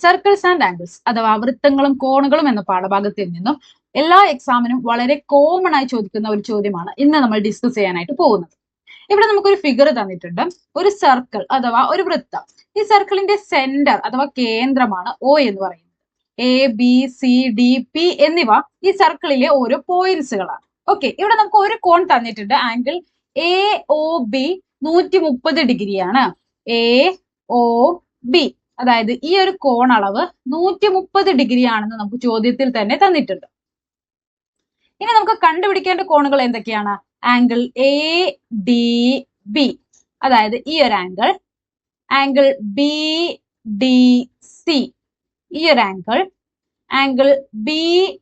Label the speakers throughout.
Speaker 1: Circles and angles അഥവാ വൃത്തങ്ങളും കോണുകളും എന്ന പാഠഭാഗത്തിൽ നിന്നും എല്ലാ എക്സാമിനും വളരെ കോമൺ ആയി ചോദിക്കുന്ന ഒരു ചോദ്യമാണ് ഇന്ന് നമ്മൾ ഡിസ്കസ് ചെയ്യാനായിട്ട് പോകുന്നത്. ഇവിടെ നമുക്കൊരു ഫിഗർ തന്നിട്ടുണ്ട്, ഒരു സർക്കിൾ അഥവാ ഒരു വൃത്തം. ഈ സർക്കിളിന്റെ സെന്റർ അഥവാ കേന്ദ്രമാണ് O എന്ന് പറയുന്നത്. ABCDP എന്നിവ ഈ സർക്കിളിലെ ഓരോ പോയിന്റ്സുകളാണ്. ഓക്കെ, ഇവിടെ നമുക്ക് ഒരു കോൺ തന്നിട്ടുണ്ട്, ആംഗിൾ AOB 130 ഡിഗ്രിയാണ്. AOB, അതായത് ഈ ഒരു കോണളവ് 130 ഡിഗ്രി ആണെന്ന് നമുക്ക് ചോദ്യത്തിൽ തന്നെ തന്നിട്ടുണ്ട്. ഇനി നമുക്ക് കണ്ടുപിടിക്കേണ്ട കോണുകൾ എന്തൊക്കെയാണ്? ആംഗിൾ ADB, അതായത് ഈ ഒരു ആംഗിൾ BDC, ഈ ഒരു ആംഗിൾ BPC,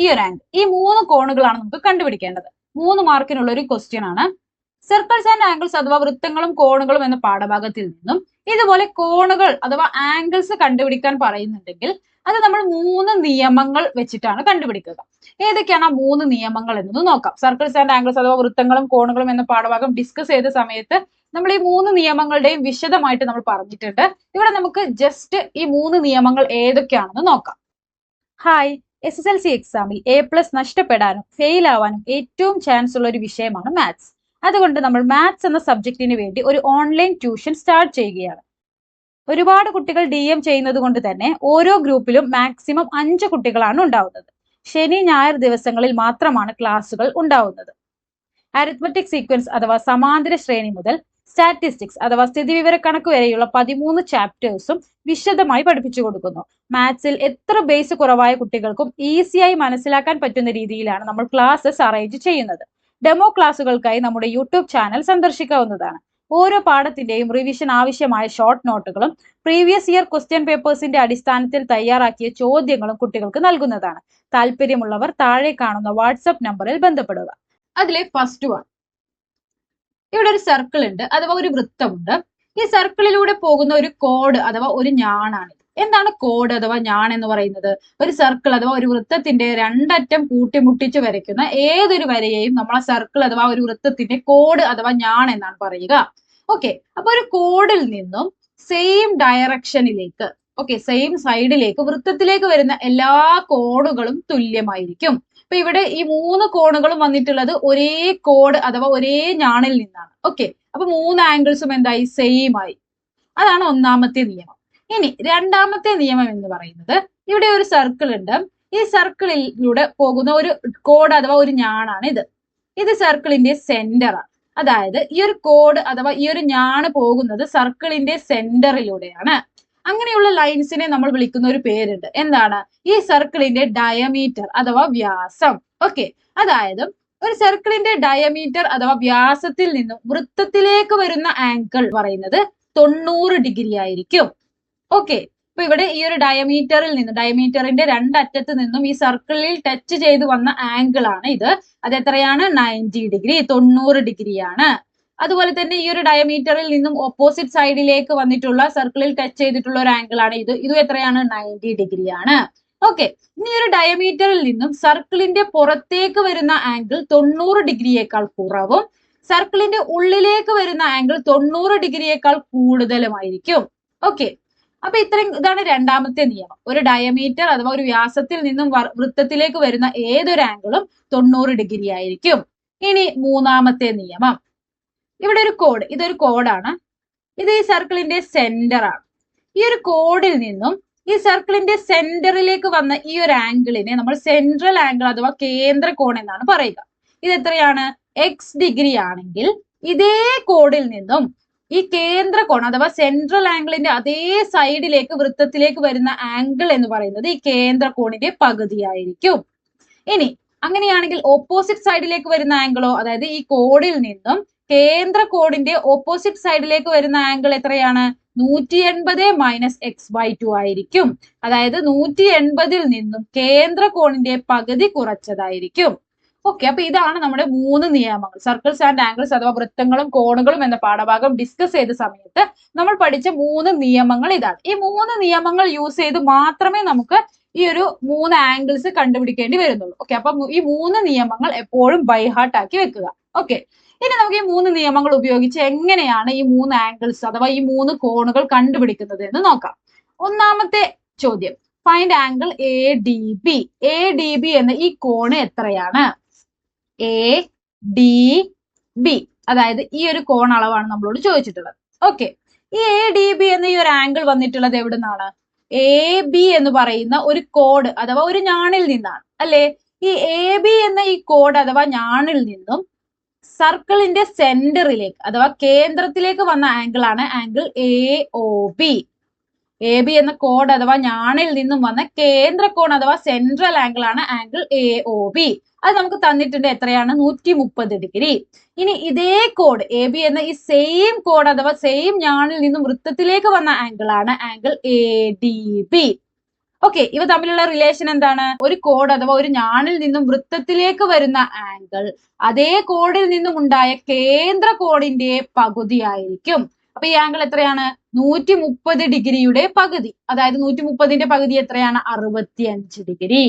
Speaker 1: ഈ ഒരു ആംഗിൾ. ഈ 3 കോണുകളാണ് നമുക്ക് കണ്ടുപിടിക്കേണ്ടത്. 3 മാർക്കിനുള്ള ഒരു ക്വസ്റ്റ്യൻ ആണ്. സർക്കിൾസ് ആൻഡ് ആംഗിൾസ് അഥവാ വൃത്തങ്ങളും കോണുകളും എന്ന പാഠഭാഗത്തിൽ നിന്നും ഇതുപോലെ കോണുകൾ അഥവാ ആംഗിൾസ് കണ്ടുപിടിക്കാൻ പറയുന്നുണ്ടെങ്കിൽ അത് നമ്മൾ 3 നിയമങ്ങൾ വെച്ചിട്ടാണ് കണ്ടുപിടിക്കുക. ഏതൊക്കെയാണ് ആ 3 നിയമങ്ങൾ എന്നത് നോക്കാം. സർക്കിൾസ് ആൻഡ് ആംഗിൾസ് അഥവാ വൃത്തങ്ങളും കോണുകളും എന്ന പാഠഭാഗം ഡിസ്കസ് ചെയ്ത സമയത്ത് നമ്മൾ ഈ 3 നിയമങ്ങളുടെയും വിശദമായിട്ട് നമ്മൾ പറഞ്ഞിട്ടുണ്ട്. ഇവിടെ നമുക്ക് ജസ്റ്റ് ഈ 3 നിയമങ്ങൾ ഏതൊക്കെയാണെന്ന് നോക്കാം. ഹായ്, SSLC എക്സാമിൽ A+ നഷ്ടപ്പെടാനും ഫെയിൽ ആവാനും ഏറ്റവും ചാൻസ് ഉള്ള ഒരു വിഷയമാണ് മാത്സ്. അതുകൊണ്ട് നമ്മൾ മാത്സ് എന്ന സബ്ജക്റ്റിന് വേണ്ടി ഒരു ഓൺലൈൻ ട്യൂഷൻ സ്റ്റാർട്ട് ചെയ്യുകയാണ്. ഒരുപാട് കുട്ടികൾ DM ചെയ്യുന്നത് കൊണ്ട് തന്നെ ഓരോ ഗ്രൂപ്പിലും മാക്സിമം 5 കുട്ടികളാണ് ഉണ്ടാവുന്നത്. ശനി ഞായർ ദിവസങ്ങളിൽ മാത്രമാണ് ക്ലാസുകൾ ഉണ്ടാവുന്നത്. അരിത്മെറ്റിക് സീക്വൻസ് അഥവാ സമാന്തര ശ്രേണി മുതൽ സ്റ്റാറ്റിസ്റ്റിക്സ് അഥവാ സ്ഥിതിവിവരക്കണക്ക് വരെയുള്ള 13 ചാപ്റ്റേഴ്സും വിശദമായി പഠിപ്പിച്ചു കൊടുക്കുന്നു. മാത്സിൽ എത്ര ബേസ് കുറവായ കുട്ടികൾക്കും ഈസിയായി മനസ്സിലാക്കാൻ പറ്റുന്ന രീതിയിലാണ് നമ്മൾ ക്ലാസ്സസ് അറേഞ്ച് ചെയ്യുന്നത്. ഡെമോ ക്ലാസുകൾക്കായി നമ്മുടെ യൂട്യൂബ് ചാനൽ സന്ദർശിക്കാവുന്നതാണ്. ഓരോ പാഠത്തിന്റെയും റിവിഷൻ ആവശ്യമായ ഷോർട്ട് നോട്ടുകളും പ്രീവിയസ് ഇയർ ക്വസ്റ്റ്യൻ പേപ്പേഴ്സിന്റെ അടിസ്ഥാനത്തിൽ തയ്യാറാക്കിയ ചോദ്യങ്ങളും കുട്ടികൾക്ക് നൽകുന്നതാണ്. താല്പര്യമുള്ളവർ താഴെ കാണുന്ന വാട്സ്ആപ്പ് നമ്പറിൽ ബന്ധപ്പെടുക. അതിലെ ഫസ്റ്റ് വൺ, ഇവിടെ ഒരു സർക്കിൾ ഉണ്ട് അഥവാ ഒരു വൃത്തമുണ്ട്. ഈ സർക്കിളിലൂടെ പോകുന്ന ഒരു കോഡ് അഥവാ ഒരു ഞാണാണ്. എന്താണ് കോഡ് അഥവാ ഞാൻ എന്ന് പറയുന്നത്? ഒരു സർക്കിൾ അഥവാ ഒരു വൃത്തത്തിന്റെ രണ്ടറ്റം കൂട്ടിമുട്ടിച്ച് വരയ്ക്കുന്ന ഏതൊരു വരയെയും നമ്മൾ ആ സർക്കിൾ അഥവാ ഒരു വൃത്തത്തിന്റെ കോഡ് അഥവാ ഞാൻ എന്നാണ് പറയുക. ഓക്കെ, അപ്പൊ ഒരു കോഡിൽ നിന്നും സെയിം ഡയറക്ഷനിലേക്ക്, സെയിം സൈഡിലേക്ക് വൃത്തത്തിലേക്ക് വരുന്ന എല്ലാ കോണുകളും തുല്യമായിരിക്കും. അപ്പൊ ഇവിടെ ഈ 3 കോണുകളും വന്നിട്ടുള്ളത് ഒരേ കോഡ് അഥവാ ഒരേ ഞാണിൽ നിന്നാണ്. ഓക്കെ, അപ്പൊ 3 ആംഗിൾസും എന്തായി? സെയിം ആയി. അതാണ് ഒന്നാമത്തെ നിയമം. ഇനി രണ്ടാമത്തെ നിയമം എന്ന് പറയുന്നത്, ഇവിടെ ഒരു സർക്കിൾ ഉണ്ട്. ഈ സർക്കിളിലൂടെ പോകുന്ന ഒരു കോഡ് അഥവാ ഒരു ഞാണാണ് ഇത്. ഇത് സർക്കിളിന്റെ സെന്റർ ആണ്. അതായത് ഈ ഒരു കോഡ് അഥവാ ഈ ഒരു ഞാണ് പോകുന്നത് സർക്കിളിന്റെ സെന്ററിലൂടെയാണ്. അങ്ങനെയുള്ള ലൈൻസിനെ നമ്മൾ വിളിക്കുന്ന ഒരു പേരുണ്ട്. എന്താണ്? ഈ സർക്കിളിന്റെ ഡയമീറ്റർ അഥവാ വ്യാസം. ഓക്കെ, അതായത് ഒരു സർക്കിളിന്റെ ഡയമീറ്റർ അഥവാ വ്യാസത്തിൽ നിന്നും വൃത്തത്തിലേക്ക് വരുന്ന ആംഗിൾ പറയുന്നത് 90 ഡിഗ്രി ആയിരിക്കും. ഓക്കെ, അപ്പൊ ഇവിടെ ഈ ഒരു ഡയമീറ്ററിൽ നിന്ന്, ഡയമീറ്ററിന്റെ രണ്ടറ്റത്ത് നിന്നും ഈ സർക്കിളിൽ ടച്ച് ചെയ്ത് വന്ന ആംഗിൾ ആണ് ഇത്. അത് എത്രയാണ്? 90 ഡിഗ്രി, 90 ഡിഗ്രിയാണ്. അതുപോലെ തന്നെ ഈ ഒരു ഡയമീറ്ററിൽ നിന്നും ഓപ്പോസിറ്റ് സൈഡിലേക്ക് വന്നിട്ടുള്ള സർക്കിളിൽ ടച്ച് ചെയ്തിട്ടുള്ള ഒരു ആംഗിൾ ആണ് ഇത്. ഇതും എത്രയാണ്? 90 ഡിഗ്രിയാണ്. ഓക്കെ, ഇനി ഒരു ഡയമീറ്ററിൽ നിന്നും സർക്കിളിന്റെ പുറത്തേക്ക് വരുന്ന ആംഗിൾ 90 ഡിഗ്രിയേക്കാൾ കുറവും സർക്കിളിന്റെ ഉള്ളിലേക്ക് വരുന്ന ആംഗിൾ 90 ഡിഗ്രിയേക്കാൾ കൂടുതലുമായിരിക്കും. ഓക്കെ, അപ്പൊ ഇതാണ് രണ്ടാമത്തെ നിയമം. ഒരു ഡയമീറ്റർ അഥവാ ഒരു വ്യാസത്തിൽ നിന്നും വൃത്തത്തിലേക്ക് വരുന്ന ഏതൊരു ആംഗിളും 90 ഡിഗ്രി ആയിരിക്കും. ഇനി മൂന്നാമത്തെ നിയമം, ഇവിടെ ഒരു കോഡ്, ഇതൊരു കോഡാണ്. ഇത് ഈ സർക്കിളിന്റെ സെന്റർ ആണ്. ഈ ഒരു കോഡിൽ നിന്നും ഈ സർക്കിളിന്റെ സെന്ററിലേക്ക് വന്ന ഈ ഒരു ആംഗിളിനെ നമ്മൾ സെൻട്രൽ ആംഗിൾ അഥവാ കേന്ദ്ര കോൺ എന്നാണ് പറയുക. ഇത് എത്രയാണ്? X ഡിഗ്രി ആണെങ്കിൽ ഇതേ കോഡിൽ നിന്നും ഈ കേന്ദ്ര കോൺ അഥവാ സെൻട്രൽ ആംഗിളിന്റെ അതേ സൈഡിലേക്ക് വൃത്തത്തിലേക്ക് വരുന്ന ആംഗിൾ എന്ന് പറയുന്നത് ഈ കേന്ദ്ര കോണിന്റെ പകുതിയായിരിക്കും. ഇനി അങ്ങനെയാണെങ്കിൽ ഓപ്പോസിറ്റ് സൈഡിലേക്ക് വരുന്ന ആംഗിളോ, അതായത് ഈ കോഡിൽ നിന്നും കേന്ദ്ര കോണിന്റെ ഓപ്പോസിറ്റ് സൈഡിലേക്ക് വരുന്ന ആംഗിൾ എത്രയാണ്? 180 - x/2 ആയിരിക്കും. അതായത് 180ൽ നിന്നും കേന്ദ്ര കോണിന്റെ പകുതി കുറച്ചതായിരിക്കും. ഓക്കെ, അപ്പൊ ഇതാണ് നമ്മുടെ 3 നിയമങ്ങൾ. സർക്കിൾസ് ആൻഡ് ആംഗിൾസ് അഥവാ വൃത്തങ്ങളും കോണുകളും എന്ന പാഠഭാഗം ഡിസ്കസ് ചെയ്ത സമയത്ത് നമ്മൾ പഠിച്ച 3 നിയമങ്ങൾ ഇതാണ്. ഈ 3 നിയമങ്ങൾ യൂസ് ചെയ്ത് മാത്രമേ നമുക്ക് ഈ ഒരു 3 ആംഗിൾസ് കണ്ടുപിടിക്കേണ്ടി വരുന്നുള്ളൂ. ഓക്കെ, അപ്പൊ ഈ 3 നിയമങ്ങൾ എപ്പോഴും ബൈ ഹാർട്ട് ആക്കി വെക്കുക. ഓക്കെ, ഇനി നമുക്ക് ഈ 3 നിയമങ്ങൾ ഉപയോഗിച്ച് എങ്ങനെയാണ് ഈ 3 ആംഗിൾസ് അഥവാ ഈ 3 കോണുകൾ കണ്ടുപിടിക്കുന്നത് എന്ന് നോക്കാം. ഒന്നാമത്തെ ചോദ്യം, find angle A D B. A D B എന്ന ഈ കോണ് എത്രയാണ്? എ ഡി ബി, അതായത് ഈ ഒരു കോൺ അളവാണ് നമ്മളോട് ചോദിച്ചിട്ടുള്ളത്. ഓക്കെ, ഈ എ ഡി ബി എന്ന ഈ ഒരു ആംഗിൾ വന്നിട്ടുള്ളത് എവിടെ നിന്നാണ്? എ ബി എന്ന് പറയുന്ന ഒരു കോഡ് അഥവാ ഒരു ഞാണിൽ നിന്നാണ് അല്ലെ. ഈ എ ബി എന്ന ഈ കോഡ് അഥവാ ഞാണിൽ നിന്നും സർക്കിളിന്റെ സെന്ററിലേക്ക് അഥവാ കേന്ദ്രത്തിലേക്ക് വന്ന ആംഗിൾ ആണ് angle A O B. A B എന്ന കോഡ് അഥവാ ഞാണിൽ നിന്നും വന്ന കേന്ദ്ര കോൺ അഥവാ സെൻട്രൽ ആംഗിൾ ആണ് ആംഗിൾ എ ഒ ബി. അത് നമുക്ക് തന്നിട്ടുണ്ട് എത്രയാണ്? 130 ഡിഗ്രി. ഇനി ഇതേ കോഡ് എ ബി എന്ന ഈ സെയിം കോഡ് അഥവാ സെയിം ഞാണിൽ നിന്നും വൃത്തത്തിലേക്ക് വന്ന ആംഗിൾ ആണ് angle A D B. Okay, ഇവ തമ്മിലുള്ള റിലേഷൻ എന്താണ്? ഒരു കോഡ് അഥവാ ഒരു ഞാണിൽ നിന്നും വൃത്തത്തിലേക്ക് വരുന്ന ആംഗിൾ അതേ കോഡിൽ നിന്നും ഉണ്ടായ കേന്ദ്ര കോണിന്റെ പകുതിയായിരിക്കും. അപ്പൊ ഈ ആംഗിൾ എത്രയാണ്? 130 ഡിഗ്രിയുടെ പകുതി. അതായത് 130ന്റെ പകുതി എത്രയാണ്? 65 ഡിഗ്രി.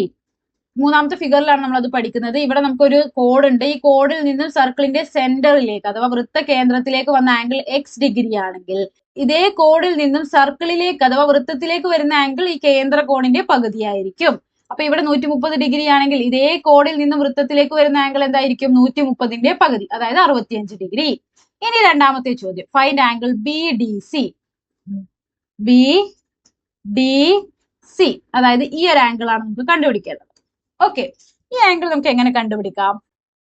Speaker 1: മൂന്നാമത്തെ ഫിഗറിലാണ് നമ്മൾ അത് പഠിക്കുന്നത്. ഇവിടെ നമുക്കൊരു കോഡ് ഉണ്ട്. ഈ കോഡിൽ നിന്നും സർക്കിളിന്റെ സെന്ററിലേക്ക് അഥവാ വൃത്ത കേന്ദ്രത്തിലേക്ക് വന്ന ആംഗിൾ എക്സ് ഡിഗ്രി ആണെങ്കിൽ ഇതേ കോഡിൽ നിന്നും സർക്കിളിലേക്ക് അഥവാ വൃത്തത്തിലേക്ക് വരുന്ന ആംഗിൾ ഈ കേന്ദ്ര കോണിന്റെ പകുതിയായിരിക്കും. അപ്പൊ ഇവിടെ 130 ഡിഗ്രി ആണെങ്കിൽ ഇതേ കോഡിൽ നിന്നും വൃത്തത്തിലേക്ക് വരുന്ന ആംഗിൾ എന്തായിരിക്കും? 130ന്റെ പകുതി, അതായത് 65 ഡിഗ്രി. ഇനി രണ്ടാമത്തെ ചോദ്യം, find angle B D C. B D C, അതായത് ഈ ഒരു ആംഗിൾ ആണ് നമുക്ക് കണ്ടുപിടിക്കേണ്ടത്. ഓക്കെ, ഈ ആംഗിൾ നമുക്ക് എങ്ങനെ കണ്ടുപിടിക്കാം?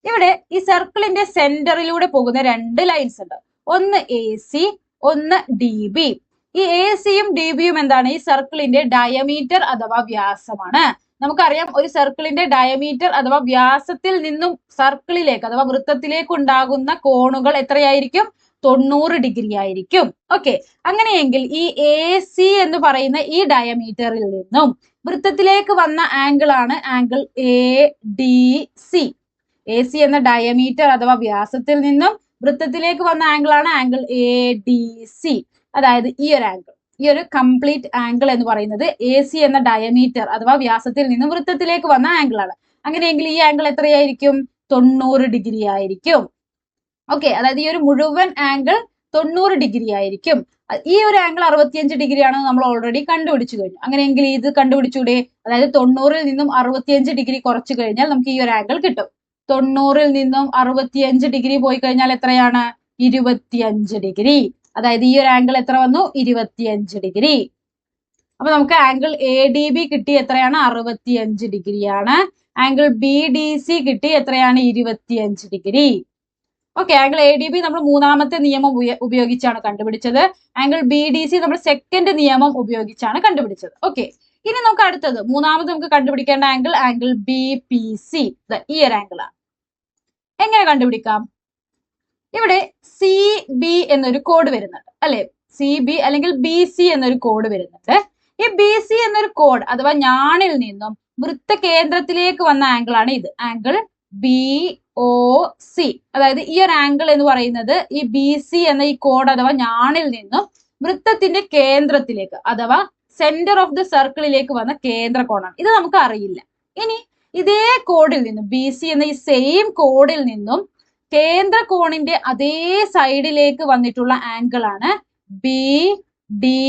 Speaker 1: ഇവിടെ ഈ സർക്കിളിന്റെ സെന്ററിലൂടെ പോകുന്ന 2 ലൈൻസ് ഉണ്ട്. ഒന്ന് എ സി, ഒന്ന് ഡി ബി. ഈ എ സിയും ഡി ബിയും എന്താണ്? ഈ സർക്കിളിന്റെ ഡയമീറ്റർ അഥവാ വ്യാസമാണ്. നമുക്കറിയാം ഒരു സർക്കിളിന്റെ ഡയമീറ്റർ അഥവാ വ്യാസത്തിൽ നിന്നും സർക്കിളിലേക്ക് അഥവാ വൃത്തത്തിലേക്ക് ഉണ്ടാകുന്ന കോണുകൾ എത്രയായിരിക്കും? 90 ഡിഗ്രി ആയിരിക്കും. ഓക്കെ, അങ്ങനെയെങ്കിൽ ഈ എ സി എന്ന് പറയുന്ന ഈ ഡയമീറ്ററിൽ നിന്നും വൃത്തത്തിലേക്ക് വന്ന ആംഗിൾ ആണ് angle A D C. A C എന്ന ഡയമീറ്റർ അഥവാ വ്യാസത്തിൽ നിന്നും വൃത്തത്തിലേക്ക് വന്ന ആംഗിൾ ആണ് ആംഗിൾ എ ഡി സി. അതായത് ഈ ഒരു ആംഗിൾ, ഈ ഒരു കംപ്ലീറ്റ് ആംഗിൾ എന്ന് പറയുന്നത് എ സി എന്ന ഡയമീറ്റർ അഥവാ വ്യാസത്തിൽ നിന്നും വൃത്തത്തിലേക്ക് വന്ന ആംഗിൾ ആണ്. അങ്ങനെയെങ്കിൽ ഈ ആംഗിൾ എത്രയായിരിക്കും? 90 ഡിഗ്രി ആയിരിക്കും. ഓക്കെ, അതായത് ഈ ഒരു മുഴുവൻ ആംഗിൾ 90 ഡിഗ്രി ആയിരിക്കും. ഈ ഒരു ആംഗിൾ 65 ഡിഗ്രി ആണെന്ന് നമ്മൾ ഓൾറെഡി കണ്ടുപിടിച്ചു കഴിഞ്ഞു. അങ്ങനെയെങ്കിൽ ഇത് കണ്ടുപിടിച്ചൂടെ? അതായത് 90ൽ നിന്നും 65 ഡിഗ്രി കുറച്ചു കഴിഞ്ഞാൽ നമുക്ക് ഈ ഒരു ആംഗിൾ കിട്ടും. 90ൽ നിന്നും 65 ഡിഗ്രി പോയി കഴിഞ്ഞാൽ എത്രയാണ്? 25 ഡിഗ്രി. അതായത് ഈ ഒരു ആംഗിൾ എത്ര വന്നു? 25 ഡിഗ്രി. അപ്പൊ നമുക്ക് ആംഗിൾ എ ഡി ബി കിട്ടി എത്രയാണ്? 65 ഡിഗ്രിയാണ്. ആംഗിൾ ബി ഡി സി കിട്ടി എത്രയാണ്? 25 degree. Okay, angle A D B നമ്മൾ മൂന്നാമത്തെ നിയമം ഉപയോഗിച്ചാണ് കണ്ടുപിടിച്ചത്. ആംഗിൾ ബി ഡി സി നമ്മൾ സെക്കൻഡ് നിയമം ഉപയോഗിച്ചാണ് കണ്ടുപിടിച്ചത്. ഓക്കെ, ഇനി നമുക്ക് അടുത്തത് മൂന്നാമത് നമുക്ക് കണ്ടുപിടിക്കേണ്ട angle angle B P C. ഈ ഒരു ആംഗിൾ ആണ്. എങ്ങനെ കണ്ടുപിടിക്കാം? ഇവിടെ സി ബി എന്നൊരു കോഡ് വരുന്നുണ്ട് അല്ലെ. സി ബി അല്ലെങ്കിൽ ബി സി എന്നൊരു കോഡ് വരുന്നുണ്ട്. ഈ ബി സി എന്നൊരു കോഡ് അഥവാ ഞാണിൽ നിന്നും വൃത്ത കേന്ദ്രത്തിലേക്ക് വന്ന ആംഗിൾ ആണ് ഇത്, ആംഗിൾ ബി ഒ സി. അതായത് ഈ ഒരു ആംഗിൾ എന്ന് പറയുന്നത് ഈ ബി സി എന്ന ഈ കോഡ് അഥവാ ഞാണിൽ നിന്നും വൃത്തത്തിന്റെ കേന്ദ്രത്തിലേക്ക് അഥവാ സെന്റർ ഓഫ് ദ സർക്കിളിലേക്ക് വന്ന കേന്ദ്ര കോണാണ്. ഇത് നമുക്ക് അറിയില്ല. ഇനി ഇതേ കോഡിൽ നിന്നും ബി സി എന്ന ഈ സെയിം കോഡിൽ നിന്നും കേന്ദ്ര കോണിന്റെ അതേ സൈഡിലേക്ക് വന്നിട്ടുള്ള ആംഗിൾ ആണ് ബി ഡി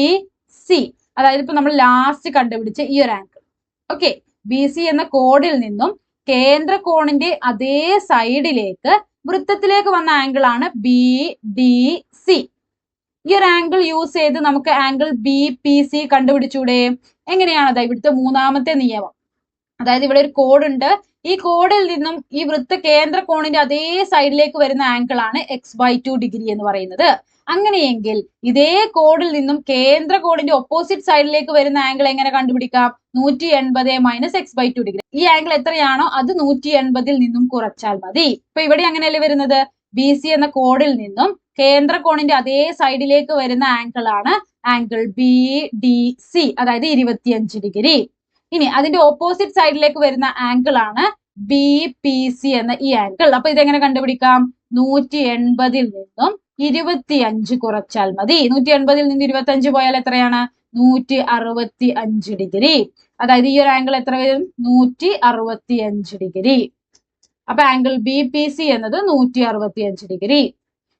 Speaker 1: സി. അതായത് ഇപ്പൊ നമ്മൾ ലാസ്റ്റ് കണ്ടുപിടിച്ച ഈ ഒരു ആംഗിൾ. ഓക്കെ, ബി സി എന്ന കോഡിൽ നിന്നും കേന്ദ്ര കോണിന്റെ അതേ സൈഡിലേക്ക് വൃത്തത്തിലേക്ക് വന്ന ആംഗിൾ ആണ് ബി ഡി സി. ഈ ഒരു ആംഗിൾ യൂസ് ചെയ്ത് നമുക്ക് ആംഗിൾ ബി പി സി കണ്ടുപിടിച്ചൂടെ? എങ്ങനെയാണ്? അതായത് ഇവിടുത്തെ മൂന്നാമത്തെ നിയമം, അതായത് ഇവിടെ ഒരു കോഡ് ഉണ്ട്. ഈ കോഡിൽ നിന്നും ഈ വൃത്ത കേന്ദ്ര കോണിന്റെ അതേ സൈഡിലേക്ക് വരുന്ന ആംഗിൾ ആണ് x/2 ഡിഗ്രി എന്ന് പറയുന്നത്. അങ്ങനെയെങ്കിൽ ഇതേ കോഡിൽ നിന്നും കേന്ദ്ര കോണിന്റെ ഓപ്പോസിറ്റ് സൈഡിലേക്ക് വരുന്ന ആംഗിൾ എങ്ങനെ കണ്ടുപിടിക്കാം? 180 - x/2 ഡിഗ്രി. ഈ ആംഗിൾ എത്രയാണോ അത് 180ൽ നിന്നും കുറച്ചാൽ മതി. ഇപ്പൊ ഇവിടെ അങ്ങനെയല്ലേ വരുന്നത്? ബി സി എന്ന കോഡിൽ നിന്നും കേന്ദ്ര കോണിന്റെ അതേ സൈഡിലേക്ക് വരുന്ന ആംഗിൾ ആണ് ആംഗിൾ ബി ഡി സി, അതായത് 25 ഡിഗ്രി. ഇനി അതിന്റെ ഓപ്പോസിറ്റ് സൈഡിലേക്ക് വരുന്ന ആംഗിൾ ആണ് ബി പി സി എന്ന ഈ ആംഗിൾ. അപ്പൊ ഇതെങ്ങനെ കണ്ടുപിടിക്കാം? 180ൽ നിന്നും 25 കുറച്ചാൽ മതി. 180ൽ നിന്ന് 25 പോയാൽ എത്രയാണ്? 165 ഡിഗ്രി. അതായത് ഈ ഒരു ആംഗിൾ എത്ര വരും? 165 ഡിഗ്രി. അപ്പൊ ആംഗിൾ ബി പി സി എന്നത് 165 ഡിഗ്രി.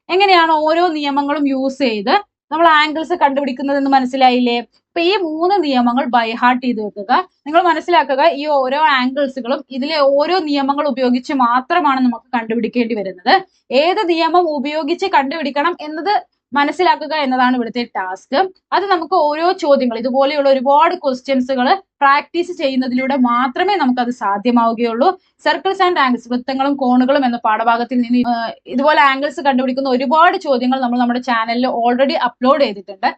Speaker 1: എങ്ങനെയാണ് ഓരോ നിയമങ്ങളും യൂസ് ചെയ്ത് നമ്മൾ ആംഗിൾസ് കണ്ടുപിടിക്കുന്നതെന്ന് മനസ്സിലായില്ലേ? അപ്പൊ ഈ 3 നിയമങ്ങൾ ബൈ ഹാർട്ട് ചെയ്ത് വെക്കുക. നിങ്ങൾ മനസ്സിലാക്കുക, ഈ ഓരോ ആംഗിൾസുകളും ഇതിലെ ഓരോ നിയമങ്ങൾ ഉപയോഗിച്ച് മാത്രമാണ് നമുക്ക് കണ്ടുപിടിക്കേണ്ടി വരുന്നത്. ഏത് നിയമം ഉപയോഗിച്ച് കണ്ടുപിടിക്കണം എന്നത് മനസ്സിലാക്കുക എന്നതാണ് ഇവിടുത്തെ ടാസ്ക്. അത് നമുക്ക് ഓരോ ചോദ്യങ്ങൾ, ഇതുപോലെയുള്ള ഒരുപാട് ക്വസ്റ്റ്യൻസുകൾ പ്രാക്ടീസ് ചെയ്യുന്നതിലൂടെ മാത്രമേ നമുക്കത് സാധ്യമാവുകയുള്ളൂ. സർക്കിൾസ് ആൻഡ് ആംഗിൾസ്, വൃത്തങ്ങളും കോണുകളും എന്ന പാഠഭാഗത്തിൽ നിന്ന് ഇതുപോലെ ആംഗിൾസ് കണ്ടുപിടിക്കുന്ന ഒരുപാട് ചോദ്യങ്ങൾ നമ്മൾ നമ്മുടെ ചാനലിൽ ഓൾറെഡി അപ്ലോഡ് ചെയ്തിട്ടുണ്ട്.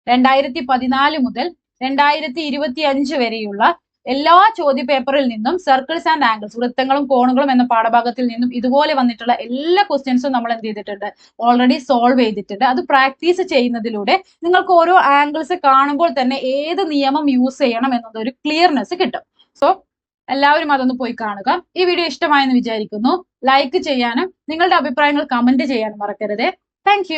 Speaker 1: 2014 മുതൽ 2025 വരെയുള്ള എല്ലാ ചോദ്യപേപ്പറിൽ നിന്നും സർക്കിൾസ് ആൻഡ് ആംഗിൾസ്, വൃത്തങ്ങളും കോണുകളും എന്ന പാഠഭാഗത്തിൽ നിന്നും ഇതുപോലെ വന്നിട്ടുള്ള എല്ലാ ക്വസ്റ്റ്യൻസും നമ്മൾ എന്ത് ചെയ്തിട്ടുണ്ട്, ഓൾറെഡി സോൾവ് ചെയ്തിട്ടുണ്ട്. അത് പ്രാക്ടീസ് ചെയ്യുന്നതിലൂടെ നിങ്ങൾക്ക് ഓരോ ആംഗിൾസ് കാണുമ്പോൾ തന്നെ ഏത് നിയമം യൂസ് ചെയ്യണം എന്നതൊരു ക്ലിയർനെസ് കിട്ടും. സോ എല്ലാവരും അതൊന്ന് പോയി കാണുക. ഈ വീഡിയോ ഇഷ്ടമായെന്ന് വിചാരിക്കുന്നു. ലൈക്ക് ചെയ്യാനും നിങ്ങളുടെ അഭിപ്രായങ്ങൾ കമന്റ് ചെയ്യാനും മറക്കരുത്. താങ്ക്